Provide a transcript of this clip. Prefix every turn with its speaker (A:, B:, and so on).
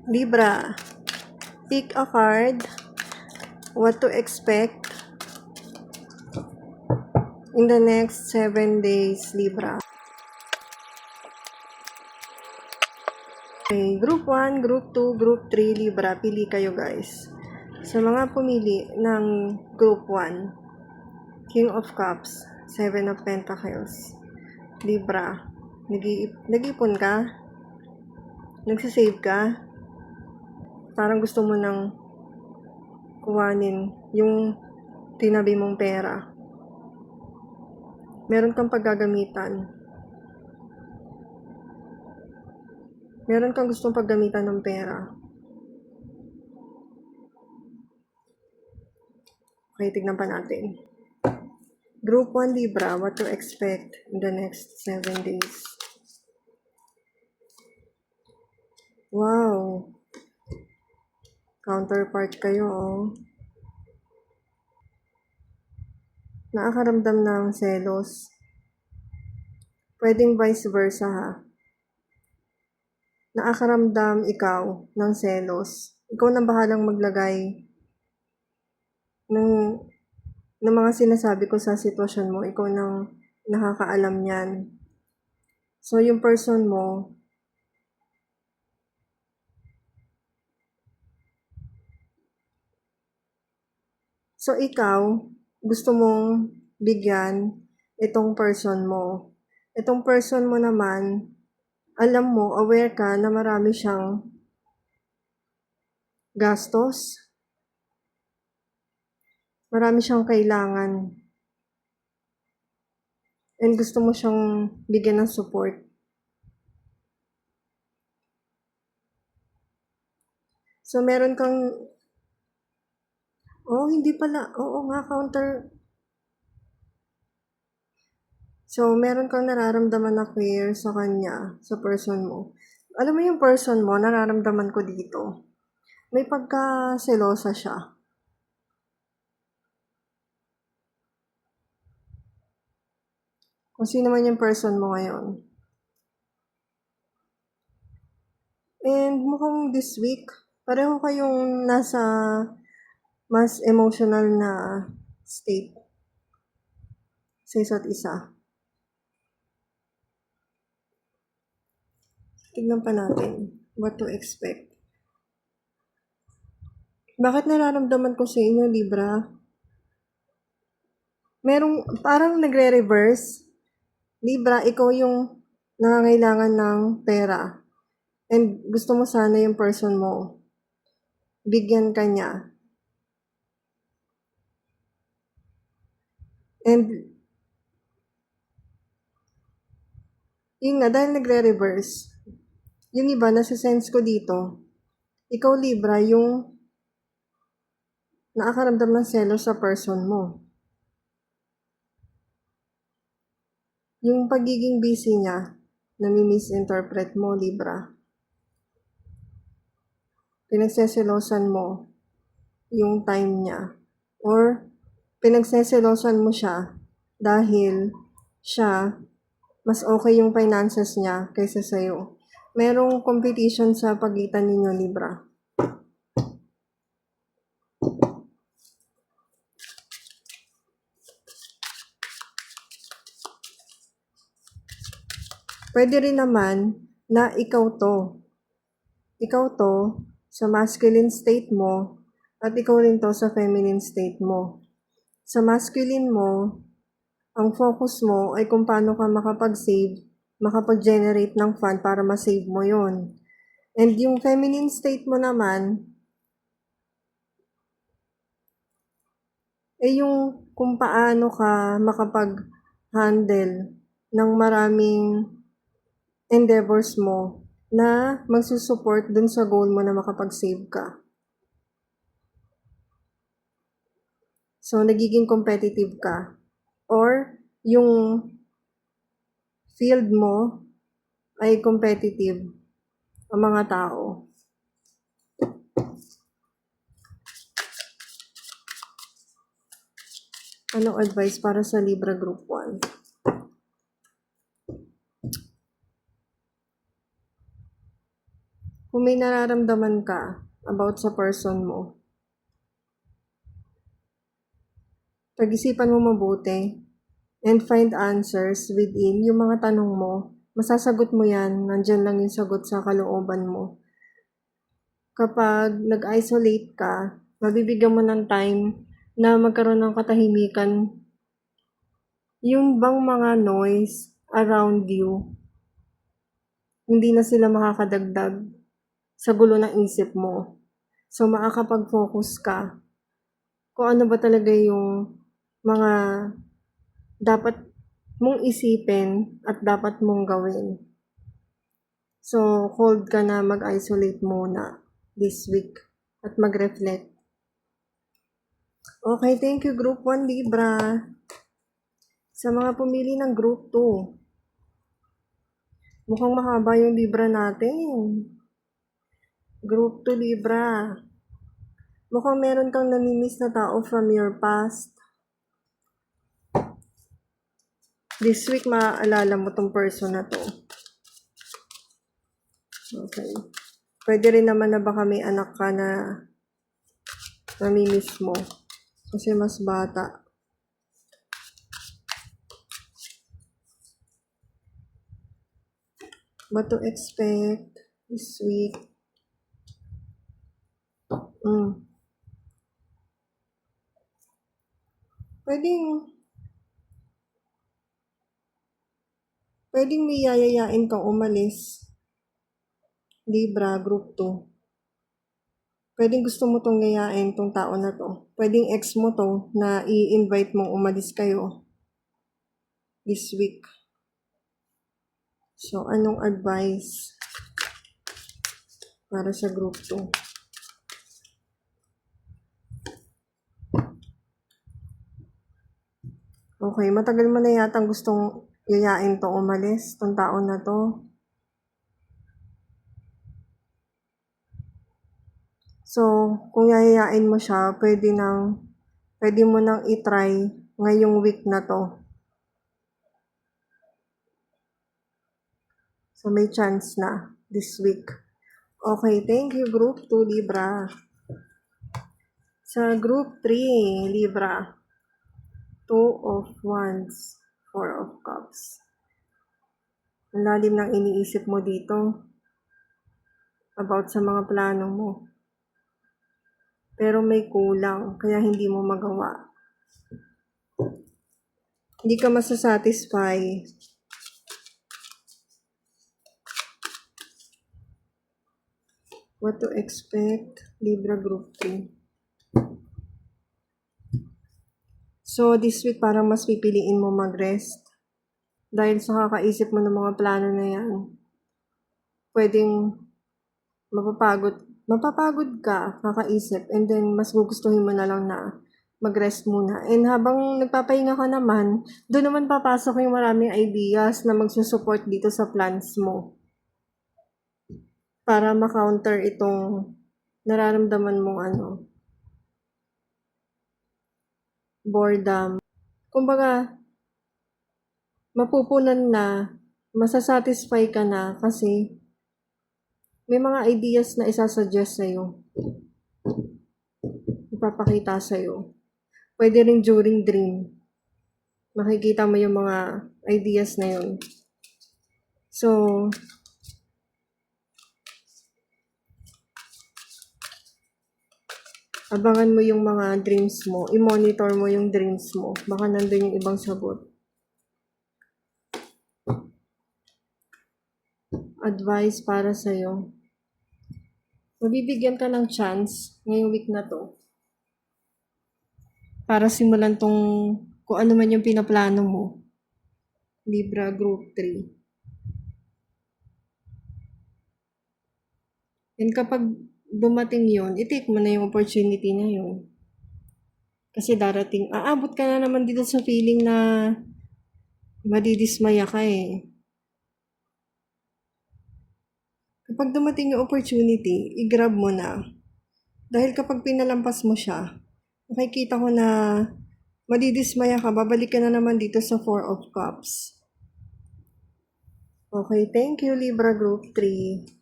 A: Libra, pick a card. What to expect in the next 7 days, Libra. Okay, Group 1, Group 2, Group 3, Libra. Pili kayo, guys. Sa mga pumili ng Group 1, King of Cups, 7 of Pentacles, Libra. Nag-ipon ka? Nagsisave ka? Parang gusto mo nang kuhanin yung tinabi mong pera. Meron kang paggagamitan. Meron kang gustong paggamitan ng pera. Okay, tignan pa natin. Group 1 Libra, what to expect in the next 7 days. Wow. Counterpart kayo, oh. Nakakaramdam ng selos. Pwedeng vice versa, ha. Nakakaramdam ikaw ng selos. Ikaw na bahalang maglagay ng mga sinasabi ko sa sitwasyon mo. Ikaw nang nakakaalam yan. So, yung person mo, so ikaw, gusto mong bigyan itong person mo. Itong person mo naman, alam mo, aware ka na marami siyang gastos. Marami siyang kailangan. And gusto mo siyang bigyan ng support. So, meron kang, hindi pala, oo nga, counter. So, meron kang nararamdaman na fear sa kanya, sa person mo. Alam mo yung person mo, nararamdaman ko dito. May pagka-selosa siya. Kung sino man yung person mo ngayon. And mukhang this week, pareho kayong nasa mas emotional na state sa isa't isa. Tignan pa natin what to expect. Bakit nararamdaman ko sa inyo, Libra? Merong parang nagre-reverse. Libra, ikaw yung nangangailangan ng pera. And gusto mo sana yung person mo. Bigyan ka niya. And yun nga, dahil nagre-reverse, yung iba, nasa-sense ko dito, ikaw, Libra, yung nakakaramdam ng selos sa person mo. Yung pagiging busy niya, nami-misinterpret mo, Libra. Pinagseselosan mo yung time niya. Or, pinagseselosan mo siya dahil siya, mas okay yung finances niya kaysa sa'yo. Merong competition sa pagitan ninyo, Libra. Pwede rin naman na ikaw to. Ikaw to sa masculine state mo at ikaw rin to sa feminine state mo. Sa masculine mo, ang focus mo ay kung paano ka makapag-save, makapag-generate ng fund para ma-save mo yon. And yung feminine state mo naman, yung kung paano ka makapag-handle ng maraming endeavors mo na magsusupport dun sa goal mo na makapag-save ka. So, nagiging competitive ka. Or, yung field mo ay competitive ang mga tao. Anong advice para sa Libra Group 1? kung may nararamdaman ka about sa person mo, pag-isipan mo mabuti and find answers within yung mga tanong mo. Masasagot mo yan, nandyan lang yung sagot sa kalooban mo. Kapag nag-isolate ka, mabibigyan mo ng time na magkaroon ng katahimikan. Yung bang mga noise around you, hindi na sila makakadagdag sa gulo ng isip mo. So, makakapag-focus ka kung ano ba talaga yung mga dapat mong isipin at dapat mong gawin. So, called ka na mag-isolate muna this week at mag-reflect. Okay, thank you Group 1 Libra. Sa mga pumili ng Group 2, mukhang mahaba yung Libra natin. Group 2 Libra. Mukhang meron kang namimiss na tao from your past. This week, maaalala mo tong person na to. Okay. Pwede rin naman na baka may anak ka na namimiss mo. Kasi mas bata. What to expect this week? Pwedeng may yayayain kang umalis. Libra, Group 2. Pwedeng gusto mo tong yayain tong tao na to. Pwedeng ex mo to na i-invite mong umalis kayo this week. So, anong advice para sa Group 2? Okay, matagal mo na yatang gustong yayain tong umalis, tong tao na to. So, kung yayayain mo siya, pwede mo nang i-try ngayong week na to. So, may chance na this week. Okay, thank you Group 2 Libra. Sa Group 3 Libra, 2 of Wands, 4 of Cups. Ang lalim ng iniisip mo dito about sa mga plano mo. Pero may kulang, kaya hindi mo magawa. Hindi ka masasatisfy. What to expect, Libra Group 3. So, this week parang mas pipiliin mo mag-rest. Dahil sa kakaisip mo ng mga plano na yan, pwedeng mapapagod ka, kakaisip, and then mas gugustuhin mo na lang na mag-rest muna. And habang nagpapahinga ka naman, doon naman papasok yung maraming ideas na magsusupport dito sa plans mo. Para ma-counter itong nararamdaman mong boredom. Kumbaga, mapupunan na, masasatisfy ka na kasi may mga ideas na isasuggest sa'yo. Ipapakita sa'yo. Pwede rin during dream. Makikita mo yung mga ideas na yun. So, abangan mo yung mga dreams mo. I-monitor mo yung dreams mo. Baka nandun yung ibang sagot. Advice para sa'yo. Mabibigyan ka ng chance ngayong week na to para simulan tong kung ano man yung pinaplano mo. Libra Group 3. And kapag dumating yon, i-take mo na yung opportunity na yun. Kasi darating, aabot ka na naman dito sa feeling na madidismaya ka eh. Kapag dumating yung opportunity, i-grab mo na. Dahil kapag pinalampas mo siya, makikita ko na madidismaya ka, babalik ka na naman dito sa 4 of Cups. Okay, thank you Libra Group 3.